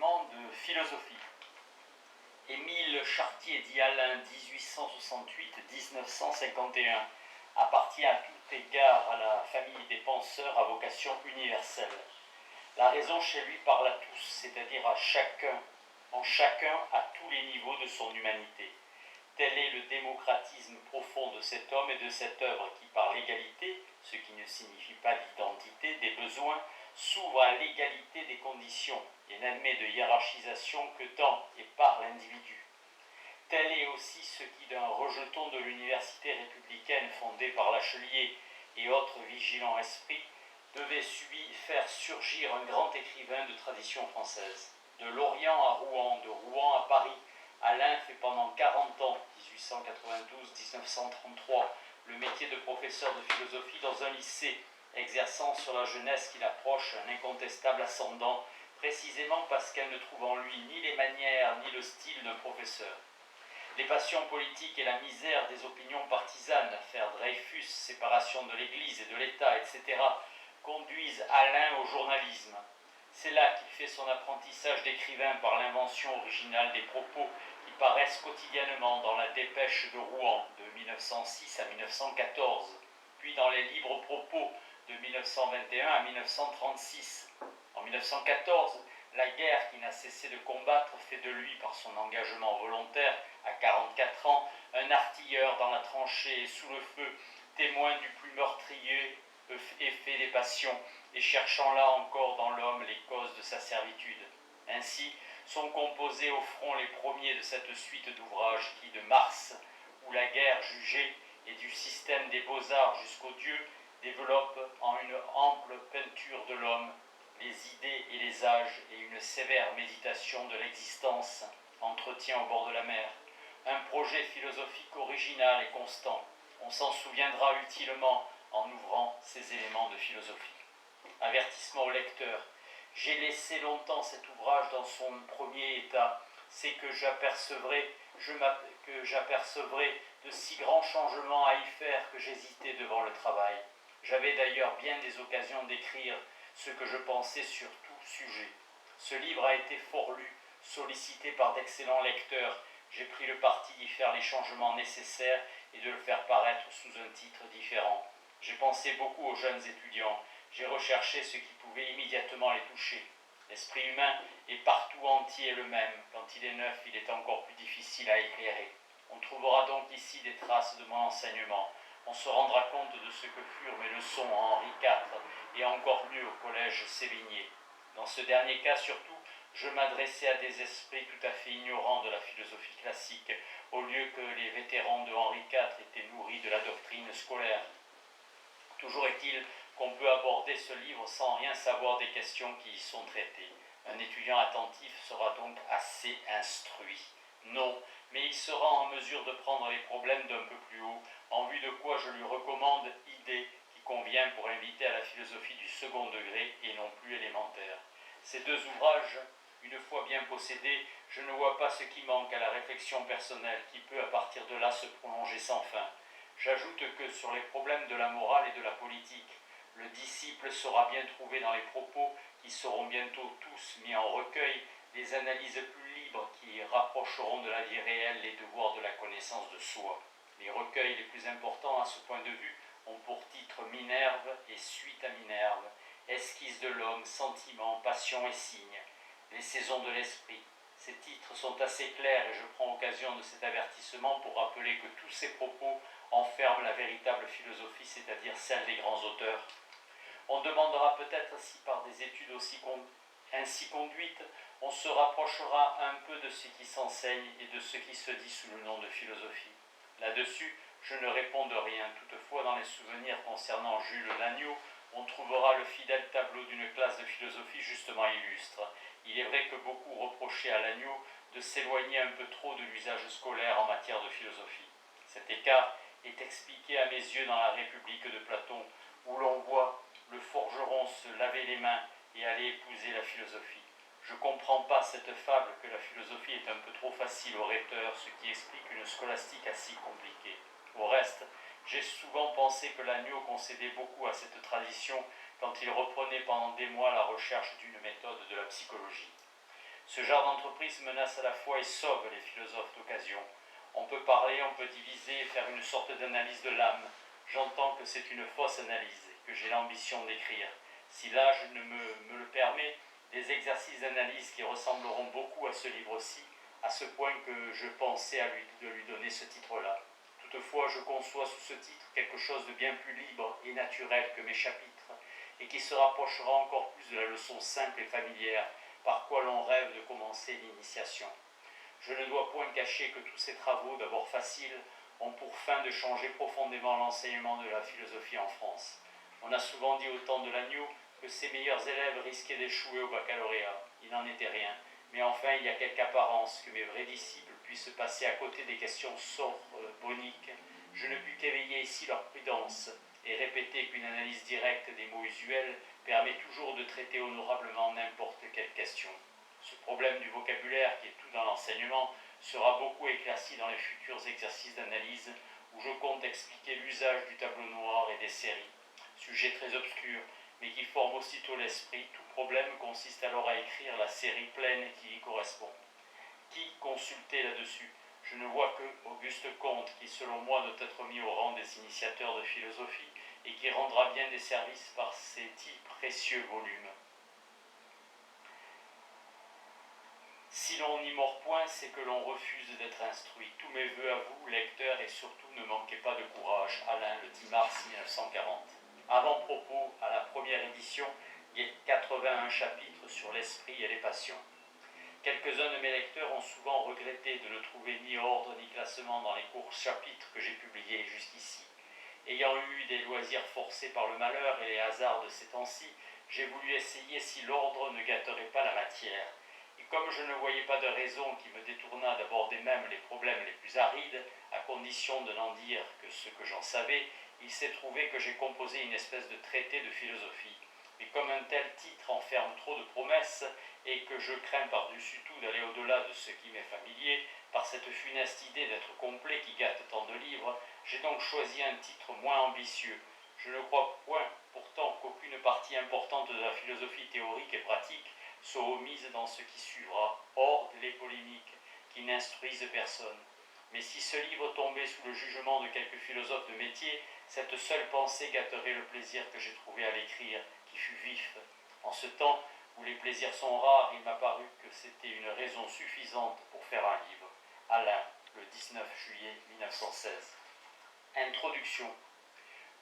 enseignement de philosophie. Émile Chartier-Dialin, 1868-1951, appartient à tout égard à la famille des penseurs à vocation universelle. La raison chez lui parle à tous, c'est-à-dire à chacun, en chacun à tous les niveaux de son humanité. Tel est le démocratisme profond de cet homme et de cette œuvre qui, par l'égalité, ce qui ne signifie pas l'identité des besoins, s'ouvre à l'égalité des conditions et n'admet de hiérarchisation que dans et par l'individu. Tel est aussi ce qui, d'un rejeton de l'université républicaine fondée par Lachelier et autres vigilants esprits, devait faire surgir un grand écrivain de tradition française. De Lorient à Rouen, de Rouen à Paris, Alain fait pendant 40 ans, 1892-1933, le métier de professeur de philosophie dans un lycée, exerçant sur la jeunesse qu'il approche un incontestable ascendant, précisément parce qu'elle ne trouve en lui ni les manières ni le style d'un professeur. Les passions politiques et la misère des opinions partisanes, affaire Dreyfus, séparation de l'Église et de l'État, etc., conduisent Alain au journalisme. C'est là qu'il fait son apprentissage d'écrivain par l'invention originale des propos qui paraissent quotidiennement dans la Dépêche de Rouen de 1906 à 1914, puis dans les Libres Propos de 1921 à 1936. En 1914, la guerre qui n'a cessé de combattre fait de lui, par son engagement volontaire à 44 ans, un artilleur dans la tranchée et sous le feu, témoin du plus meurtrier effet des passions et cherchant là encore dans l'homme les causes de sa servitude. Ainsi sont composés au front les premiers de cette suite d'ouvrages qui, de Mars, où la guerre jugée, et du système des beaux-arts jusqu'aux dieux, développent en une ample peinture de l'homme les idées et les âges et une sévère méditation de l'existence, entretien au bord de la mer. Un projet philosophique original et constant. On s'en souviendra utilement en ouvrant ces éléments de philosophie. Avertissement au lecteur. J'ai laissé longtemps cet ouvrage dans son premier état. C'est que j'apercevrai de si grands changements à y faire que j'hésitais devant le travail. J'avais d'ailleurs bien des occasions d'écrire ce que je pensais sur tout sujet. Ce livre a été fort lu, sollicité par d'excellents lecteurs. J'ai pris le parti d'y faire les changements nécessaires et de le faire paraître sous un titre différent. J'ai pensé beaucoup aux jeunes étudiants. J'ai recherché ce qui pouvait immédiatement les toucher. L'esprit humain est partout entier le même. Quand il est neuf, il est encore plus difficile à éclairer. On trouvera donc ici des traces de mon enseignement. On se rendra compte de ce que furent mes leçons à Henri IV et encore mieux au collège Sévigné. Dans ce dernier cas surtout, je m'adressais à des esprits tout à fait ignorants de la philosophie classique, au lieu que les vétérans de Henri IV étaient nourris de la doctrine scolaire. Toujours est-il qu'on peut aborder ce livre sans rien savoir des questions qui y sont traitées. Un étudiant attentif sera donc assez instruit. Non, mais il sera en mesure de prendre les problèmes d'un peu plus haut, en vue de quoi je lui recommande Idée, qui convient pour inviter à la philosophie du second degré et non plus élémentaire. Ces deux ouvrages, une fois bien possédés, je ne vois pas ce qui manque à la réflexion personnelle qui peut à partir de là se prolonger sans fin. J'ajoute que sur les problèmes de la morale et de la politique, le disciple saura bien trouver dans les propos, qui seront bientôt tous mis en recueil, des analyses plus libres qui rapprocheront de la vie réelle les devoirs de la connaissance de soi. Les recueils les plus importants à ce point de vue ont pour titre Minerve et Suite à Minerve, Esquisse de l'homme, Sentiments, Passion et Signes, Les saisons de l'esprit. Ces titres sont assez clairs et je prends occasion de cet avertissement pour rappeler que tous ces propos enferment la véritable philosophie, c'est-à-dire celle des grands auteurs. On demandera peut-être si par des études ainsi conduites, on se rapprochera un peu de ce qui s'enseigne et de ce qui se dit sous le nom de philosophie. Là-dessus, je ne réponds de rien. Toutefois, dans les souvenirs concernant Jules Lagneau, on trouvera le fidèle tableau d'une classe de philosophie justement illustre. Il est vrai que beaucoup reprochaient à Lagneau de s'éloigner un peu trop de l'usage scolaire en matière de philosophie. Cet écart est expliqué à mes yeux dans la République de Platon, où l'on voit le forgeron se laver les mains et aller épouser la philosophie. Je ne comprends pas cette fable que la philosophie est un peu trop facile aux rhéteurs, ce qui explique une scolastique assez compliquée. Au reste, j'ai souvent pensé que Lagneau concédait beaucoup à cette tradition quand il reprenait pendant des mois la recherche d'une méthode de la psychologie. Ce genre d'entreprise menace à la fois et sauve les philosophes d'occasion. On peut parler, on peut diviser, faire une sorte d'analyse de l'âme. J'entends que c'est une fausse analyse, que j'ai l'ambition d'écrire. Si l'âge me le permet, des exercices d'analyse qui ressembleront beaucoup à ce livre-ci, à ce point que je pensais de lui donner ce titre-là. Toutefois, je conçois sous ce titre quelque chose de bien plus libre et naturel que mes chapitres, et qui se rapprochera encore plus de la leçon simple et familière par quoi l'on rêve de commencer l'initiation. Je ne dois point cacher que tous ces travaux, d'abord faciles, ont pour fin de changer profondément l'enseignement de la philosophie en France. On a souvent dit au temps de l'agneau que ses meilleurs élèves risquaient d'échouer au baccalauréat. Il n'en était rien, mais enfin il y a quelque apparence que mes vrais disciples puissent passer à côté des questions sorboniques. Je ne pus qu'éveiller ici leur prudence et répéter qu'une analyse directe des mots usuels permet toujours de traiter honorablement n'importe quelle question. Ce problème du vocabulaire, qui est tout dans l'enseignement, sera beaucoup éclairci dans les futurs exercices d'analyse où je compte expliquer l'usage du tableau noir et des séries. Sujet très obscur, mais qui forme aussitôt l'esprit. Tout problème consiste alors à écrire la série pleine qui y correspond. Qui consulter là-dessus? Je ne vois que Auguste Comte, qui selon moi doit être mis au rang des initiateurs de philosophie et qui rendra bien des services par ces 10 précieux volumes. Si l'on n'y mord point, c'est que l'on refuse d'être instruit. Tous mes voeux à vous, lecteurs, et surtout ne manquez pas de courage. Alain, le 10 mars 1940. Avant-propos à la première édition, il y a 81 chapitres sur l'esprit et les passions. Quelques-uns de mes lecteurs ont souvent regretté de ne trouver ni ordre ni classement dans les courts chapitres que j'ai publiés jusqu'ici. Ayant eu des loisirs forcés par le malheur et les hasards de ces temps-ci, j'ai voulu essayer si l'ordre ne gâterait pas la matière. Et comme je ne voyais pas de raison qui me détournât d'aborder même les problèmes les plus arides, à condition de n'en dire que ce que j'en savais, il s'est trouvé que j'ai composé une espèce de traité de philosophie. Mais comme un tel titre enferme trop de promesses, et que je crains par-dessus tout d'aller au-delà de ce qui m'est familier, par cette funeste idée d'être complet qui gâte tant de livres, j'ai donc choisi un titre moins ambitieux. Je ne crois point pourtant qu'aucune partie importante de la philosophie théorique et pratique soit omise dans ce qui suivra, hors les polémiques qui n'instruisent personne. Mais si ce livre tombait sous le jugement de quelques philosophes de métier, cette seule pensée gâterait le plaisir que j'ai trouvé à l'écrire, qui fut vif. En ce temps où les plaisirs sont rares, il m'a paru que c'était une raison suffisante pour faire un livre. Alain, le 19 juillet 1916. Introduction.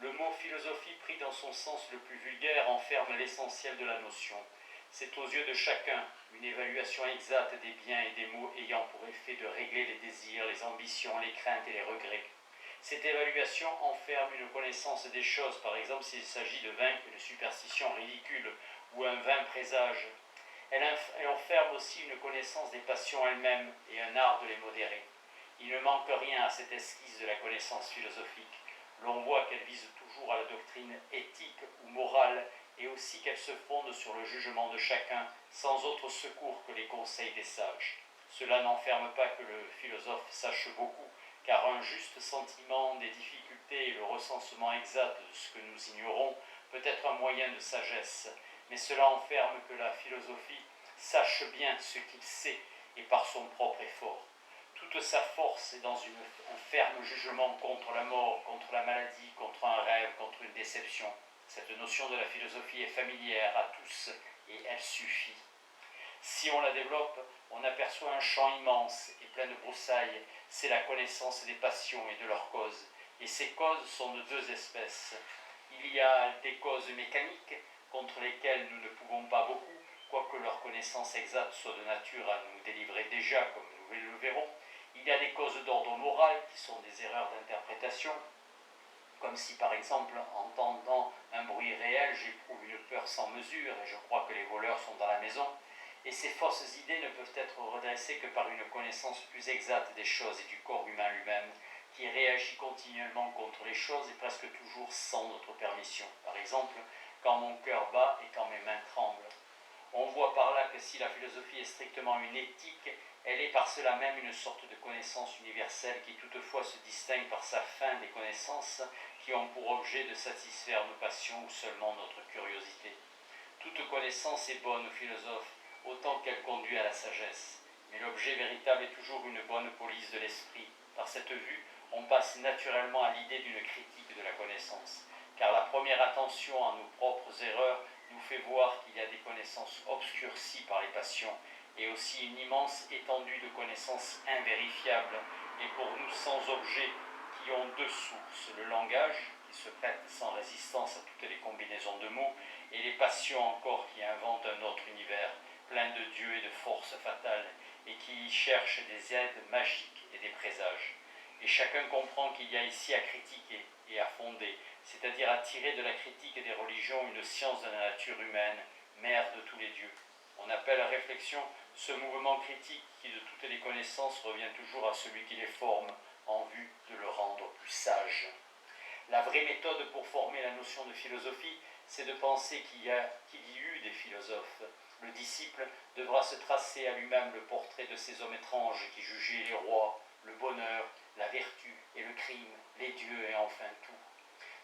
Le mot philosophie pris dans son sens le plus vulgaire enferme l'essentiel de la notion. C'est aux yeux de chacun une évaluation exacte des biens et des maux ayant pour effet de régler les désirs, les ambitions, les craintes et les regrets. Cette évaluation enferme une connaissance des choses, par exemple s'il s'agit de vaincre une superstition ridicule ou un vain présage. Elle enferme aussi une connaissance des passions elles-mêmes et un art de les modérer. Il ne manque rien à cette esquisse de la connaissance philosophique. L'on voit qu'elle vise toujours à la doctrine éthique ou morale, et aussi qu'elle se fonde sur le jugement de chacun, sans autre secours que les conseils des sages. Cela n'enferme pas que le philosophe sache beaucoup, car un juste sentiment des difficultés et le recensement exact de ce que nous ignorons peut être un moyen de sagesse, mais cela enferme que la philosophie sache bien ce qu'il sait, et par son propre effort. Toute sa force est dans un ferme jugement contre la mort, contre la maladie, contre un rêve, contre une déception. Cette notion de la philosophie est familière à tous et elle suffit. Si on la développe, on aperçoit un champ immense et plein de broussailles. C'est la connaissance des passions et de leurs causes. Et ces causes sont de deux espèces. Il y a des causes mécaniques contre lesquelles nous ne pouvons pas beaucoup, quoique leur connaissance exacte soit de nature à nous délivrer déjà, comme nous le verrons. Il y a des causes d'ordre moral qui sont des erreurs d'interprétation, comme si par exemple, en entendant un bruit réel, j'éprouve une peur sans mesure et je crois que les voleurs sont dans la maison. Et ces fausses idées ne peuvent être redressées que par une connaissance plus exacte des choses et du corps humain lui-même, qui réagit continuellement contre les choses et presque toujours sans notre permission. Par exemple, quand mon cœur bat et quand mes mains tremblent. On voit par là que si la philosophie est strictement une éthique, elle est par cela même une sorte de connaissance universelle qui toutefois se distingue par sa fin des connaissances qui ont pour objet de satisfaire nos passions ou seulement notre curiosité. Toute connaissance est bonne aux philosophes, autant qu'elle conduit à la sagesse. Mais l'objet véritable est toujours une bonne police de l'esprit. Par cette vue, on passe naturellement à l'idée d'une critique de la connaissance, car la première attention à nos propres erreurs nous fait voir qu'il y a des connaissances obscurcies par les passions, et aussi une immense étendue de connaissances invérifiables, et pour nous sans objet, qui ont deux sources, le langage, qui se prête sans résistance à toutes les combinaisons de mots, et les passions encore qui inventent un autre univers, plein de dieux et de forces fatales, et qui y cherchent des aides magiques et des présages. Et chacun comprend qu'il y a ici à critiquer et à fonder, c'est-à-dire à tirer de la critique des religions une science de la nature humaine, mère de tous les dieux. On appelle à réflexion ce mouvement critique qui de toutes les connaissances revient toujours à celui qui les forme en vue de le rendre plus sage. La vraie méthode pour former la notion de philosophie, c'est de penser qu'il y eut des philosophes. Le disciple devra se tracer à lui-même le portrait de ces hommes étranges qui jugeaient les rois, le bonheur, la vertu et le crime, les dieux et enfin tout.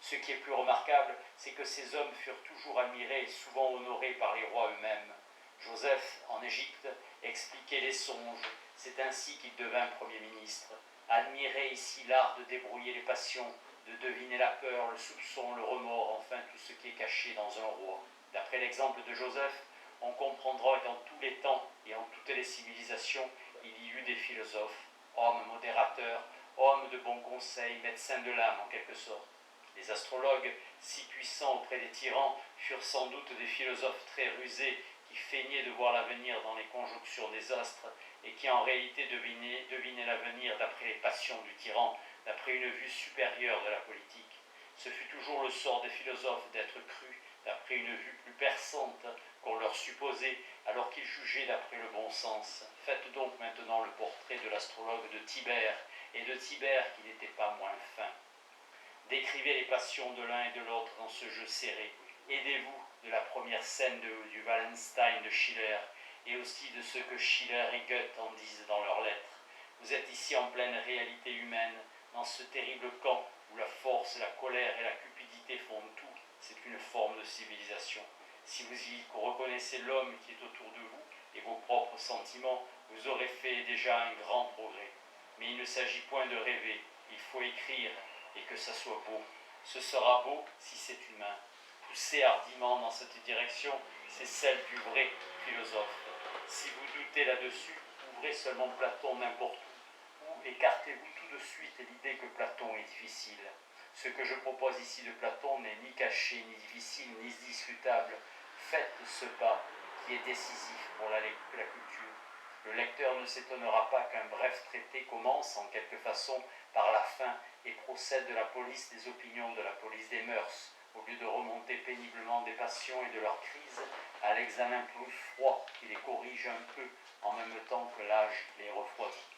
Ce qui est plus remarquable, c'est que ces hommes furent toujours admirés et souvent honorés par les rois eux-mêmes. Joseph, en Égypte, expliquait les songes, c'est ainsi qu'il devint Premier ministre. Admirer ici l'art de débrouiller les passions, de deviner la peur, le soupçon, le remords, enfin tout ce qui est caché dans un roi. D'après l'exemple de Joseph, on comprendra que dans tous les temps et en toutes les civilisations, il y eut des philosophes, hommes modérateurs, hommes de bon conseil, médecins de l'âme en quelque sorte. Les astrologues, si puissants auprès des tyrans, furent sans doute des philosophes très rusés qui feignaient de voir l'avenir dans les conjonctions des astres et qui en réalité devinaient l'avenir d'après les passions du tyran, d'après une vue supérieure de la politique. Ce fut toujours le sort des philosophes d'être crus d'après une vue plus perçante qu'on leur supposait, alors qu'ils jugeaient d'après le bon sens. Faites donc maintenant le portrait de l'astrologue de Tibère, et de Tibère qui n'était pas moins fin. Décrivez les passions de l'un et de l'autre dans ce jeu serré. Aidez-vous de la première scène du Wallenstein de Schiller, et aussi de ce que Schiller et Goethe en disent dans leurs lettres. Vous êtes ici en pleine réalité humaine, dans ce terrible camp où la force, la colère et la cupidité font tout. C'est une forme de civilisation. Si vous y reconnaissez l'homme qui est autour de vous et vos propres sentiments, vous aurez fait déjà un grand progrès. Mais il ne s'agit point de rêver, il faut écrire et que ça soit beau. Ce sera beau si c'est humain. Poussez hardiment dans cette direction, c'est celle du vrai philosophe. Si vous doutez là-dessus, ouvrez seulement Platon n'importe où, ou écartez-vous tout de suite l'idée que Platon est difficile. Ce que je propose ici de Platon n'est ni caché, ni difficile, ni discutable. Faites ce pas qui est décisif pour la culture. Le lecteur ne s'étonnera pas qu'un bref traité commence en quelque façon par la fin et procède de la police des opinions, de la police des mœurs, au lieu de remonter péniblement des passions et de leurs crises à l'examen plus froid qui les corrige un peu en même temps que l'âge les refroidit.